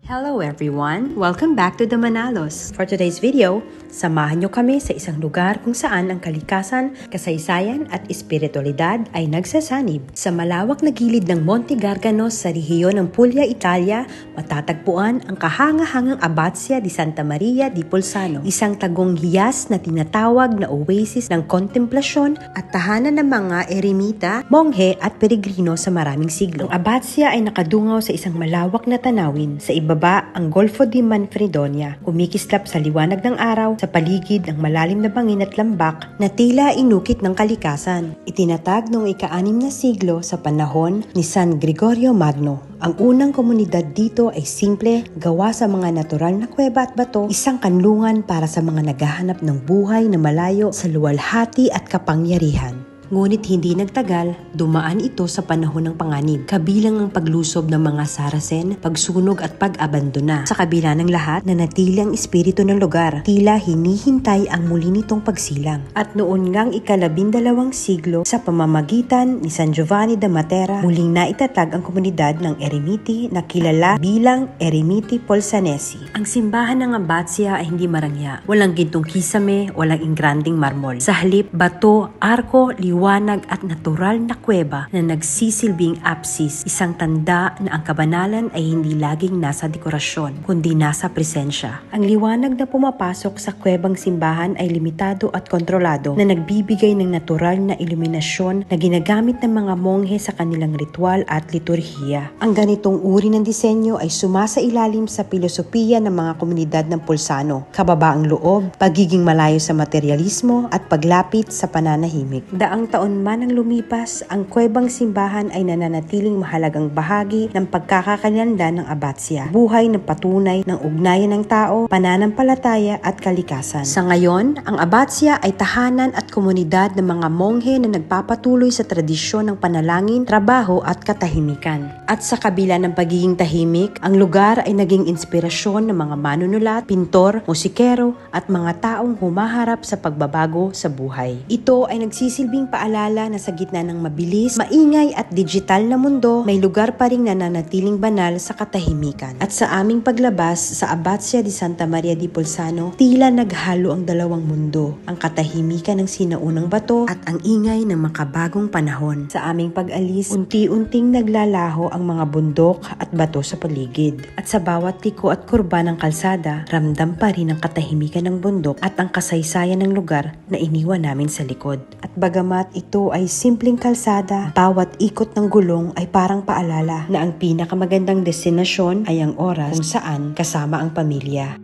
Hello everyone! Welcome back to the Manalos. For today's video, samahan nyo kami sa isang lugar kung saan ang kalikasan, kasaysayan at espiritualidad ay nagsasanib. Sa malawak na gilid ng Monte Gargano sa rehiyon ng Puglia, Italia, matatagpuan ang kahangahangang Abbazia di Santa Maria di Bolzano, isang tagong hiyas na tinatawag na oasis ng kontemplasyon at tahanan ng mga eremita, monghe at peregrino sa maraming siglo. Ang Abbazia ay nakadungaw sa isang malawak na tanawin. Sa ibaba ang Golfo di Manfredonia, kumikislap sa liwanag ng araw sa paligid ng malalim na bangin at lambak na tila inukit ng kalikasan. Itinatag noong ika-6 na siglo sa panahon ni San Gregorio Magno. Ang unang komunidad dito ay simple, gawa sa mga natural na kuweba at bato, isang kanlungan para sa mga naghahanap ng buhay na malayo sa luwalhati at kapangyarihan. Ngunit hindi nagtagal, dumaan ito sa panahon ng panganib, kabilang ang paglusob ng mga Saracen, pagsunog at pag-abandona. Sa kabila ng lahat, nanatili ang espiritu ng lugar, tila hinihintay ang muli nitong pagsilang. At noon ngang ika-12 siglo, sa pamamagitan ni San Giovanni da Matera, muling naitatag ang komunidad ng Eremiti na kilala bilang Eremiti Bolzanesi. Ang simbahan ng Abbazia ay hindi marangya, walang gintong kisame, walang ingranding marmol. Sa halip, bato, arko, liwanag at natural na kuweba na nagsisilbing apsis, isang tanda na ang kabanalan ay hindi laging nasa dekorasyon, kundi nasa presensya. Ang liwanag na pumapasok sa kuwebang simbahan ay limitado at kontrolado na nagbibigay ng natural na iluminasyon na ginagamit ng mga monghe sa kanilang ritual at liturhiya. Ang ganitong uri ng disenyo ay sumasailalim sa pilosopiya ng mga komunidad ng Bolzano, kababaang loob, pagiging malayo sa materialismo at paglapit sa pananahimik. Daang taon man ang lumipas, ang kuwebang simbahan ay nananatiling mahalagang bahagi ng pagkakakilanlan ng Abbazia. Buhay na patunay ng ugnayan ng tao, pananampalataya at kalikasan. Sa ngayon, ang Abbazia ay tahanan at komunidad ng mga monghe na nagpapatuloy sa tradisyon ng panalangin, trabaho at katahimikan. At sa kabila ng pagiging tahimik, ang lugar ay naging inspirasyon ng mga manunulat, pintor, musikero at mga taong humaharap sa pagbabago sa buhay. Ito ay nagsisilbing paalala na sa gitna ng mabilis, maingay at digital na mundo, may lugar pa ring nananatiling banal sa katahimikan. At sa aming paglabas sa Abbazia di Santa Maria di Bolzano, tila naghalo ang dalawang mundo, ang katahimikan ng sinaunang bato at ang ingay ng makabagong panahon. Sa aming pag-alis, unti-unting naglalaho ang mga bundok at bato sa paligid. At sa bawat liko at kurba ng kalsada, ramdam pa rin ang katahimikan ng bundok at ang kasaysayan ng lugar na iniwan namin sa likod. At bagamat ito ay simpleng kalsada, bawat ikot ng gulong ay parang paalala na ang pinakamagandang destinasyon ay ang oras kung saan kasama ang pamilya.